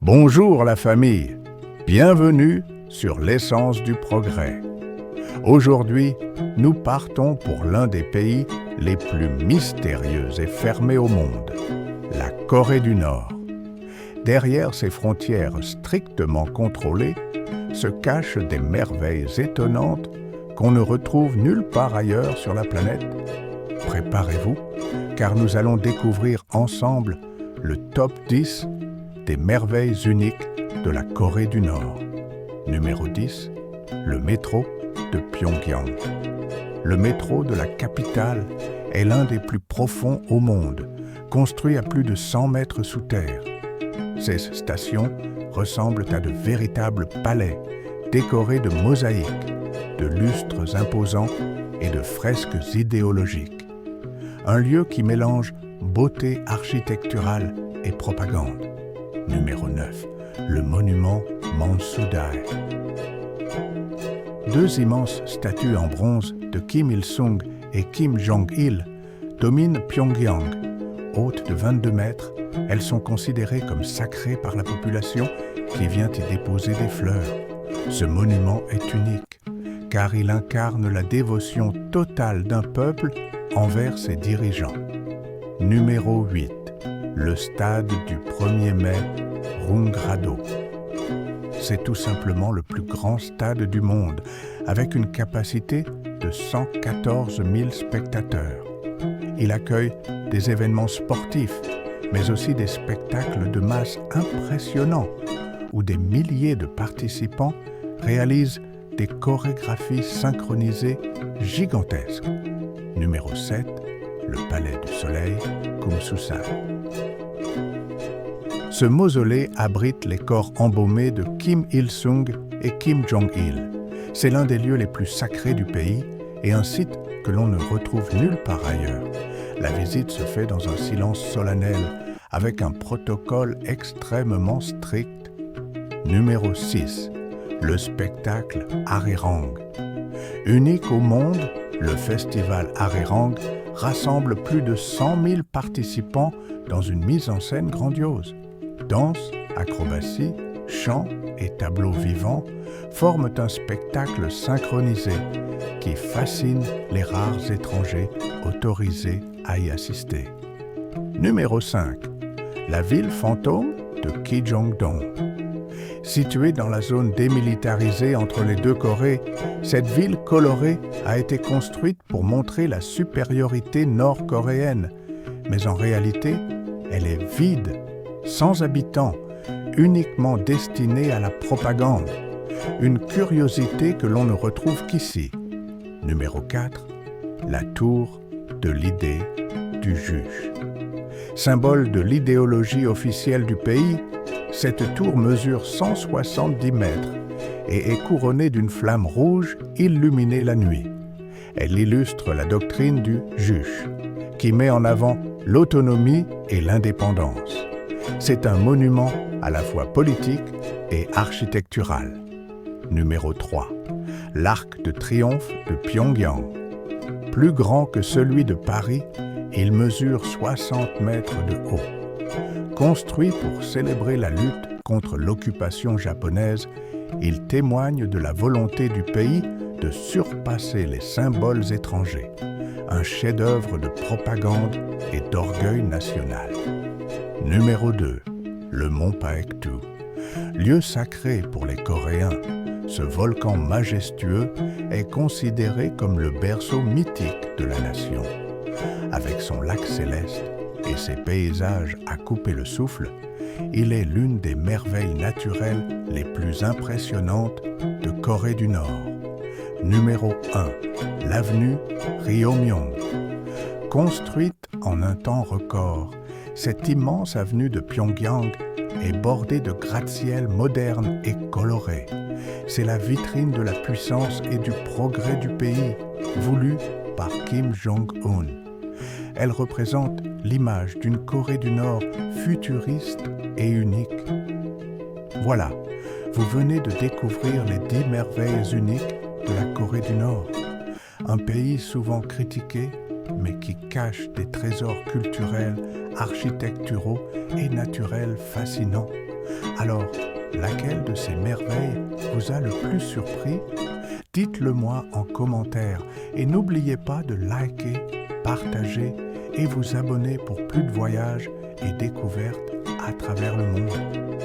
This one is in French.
Bonjour la famille, bienvenue sur l'essence du progrès. Aujourd'hui, nous partons pour l'un des pays les plus mystérieux et fermés au monde, la Corée du Nord. Derrière ces frontières strictement contrôlées se cachent des merveilles étonnantes qu'on ne retrouve nulle part ailleurs sur la planète. Préparez-vous, car nous allons découvrir ensemble le top 10 des merveilles uniques de la Corée du Nord. Numéro 10, le métro de Pyongyang. Le métro de la capitale est l'un des plus profonds au monde, construit à plus de 100 mètres sous terre. Ces stations ressemblent à de véritables palais, décorés de mosaïques, de lustres imposants et de fresques idéologiques. Un lieu qui mélange beauté architecturale et propagande. Numéro 9, le monument Mansudae. Deux immenses statues en bronze de Kim Il-sung et Kim Jong-il dominent Pyongyang. Hautes de 22 mètres, elles sont considérées comme sacrées par la population qui vient y déposer des fleurs. Ce monument est unique, car il incarne la dévotion totale d'un peuple envers ses dirigeants. Numéro 8, le stade du 1er mai, Rungrado. C'est tout simplement le plus grand stade du monde, avec une capacité de 114 000 spectateurs. Il accueille des événements sportifs, mais aussi des spectacles de masse impressionnants, où des milliers de participants réalisent des chorégraphies synchronisées gigantesques. Numéro 7, le Palais du Soleil, Kumsusan. Ce mausolée abrite les corps embaumés de Kim Il-sung et Kim Jong-il. C'est l'un des lieux les plus sacrés du pays et un site que l'on ne retrouve nulle part ailleurs. La visite se fait dans un silence solennel, avec un protocole extrêmement strict. Numéro 6, le spectacle Arirang. Unique au monde, le festival Arirang rassemble plus de 100 000 participants dans une mise en scène grandiose. Danse, acrobatie, chants et tableaux vivants forment un spectacle synchronisé qui fascine les rares étrangers autorisés à y assister. Numéro 5, la ville fantôme de Kijongdong. Située dans la zone démilitarisée entre les deux Corées, cette ville colorée a été construite pour montrer la supériorité nord-coréenne. Mais en réalité, elle est vide, sans habitants, uniquement destinée à la propagande. Une curiosité que l'on ne retrouve qu'ici. Numéro 4, la tour de l'idée du juge. Symbole de l'idéologie officielle du pays, cette tour mesure 170 mètres et est couronnée d'une flamme rouge illuminée la nuit. Elle illustre la doctrine du juge, qui met en avant l'autonomie et l'indépendance. C'est un monument à la fois politique et architectural. Numéro 3, l'Arc de Triomphe de Pyongyang. Plus grand que celui de Paris, il mesure 60 mètres de haut. Construit pour célébrer la lutte contre l'occupation japonaise, il témoigne de la volonté du pays de surpasser les symboles étrangers. Un chef-d'œuvre de propagande et d'orgueil national. Numéro 2, le mont Paektu. Lieu sacré pour les Coréens, ce volcan majestueux est considéré comme le berceau mythique de la nation. Avec son lac céleste et ses paysages à couper le souffle, il est l'une des merveilles naturelles les plus impressionnantes de Corée du Nord. Numéro 1, l'avenue Ryomyong. Construite en un temps record, cette immense avenue de Pyongyang est bordée de gratte-ciel modernes et colorés. C'est la vitrine de la puissance et du progrès du pays, voulue par Kim Jong-un. Elle représente l'image d'une Corée du Nord futuriste et unique. Voilà, vous venez de découvrir les 10 merveilles uniques de la Corée du Nord. Un pays souvent critiqué, mais qui cache des trésors culturels, architecturaux et naturels fascinants. Alors, laquelle de ces merveilles vous a le plus surpris? Dites-le moi en commentaire et n'oubliez pas de liker, partager et vous abonner pour plus de voyages et découvertes à travers le monde.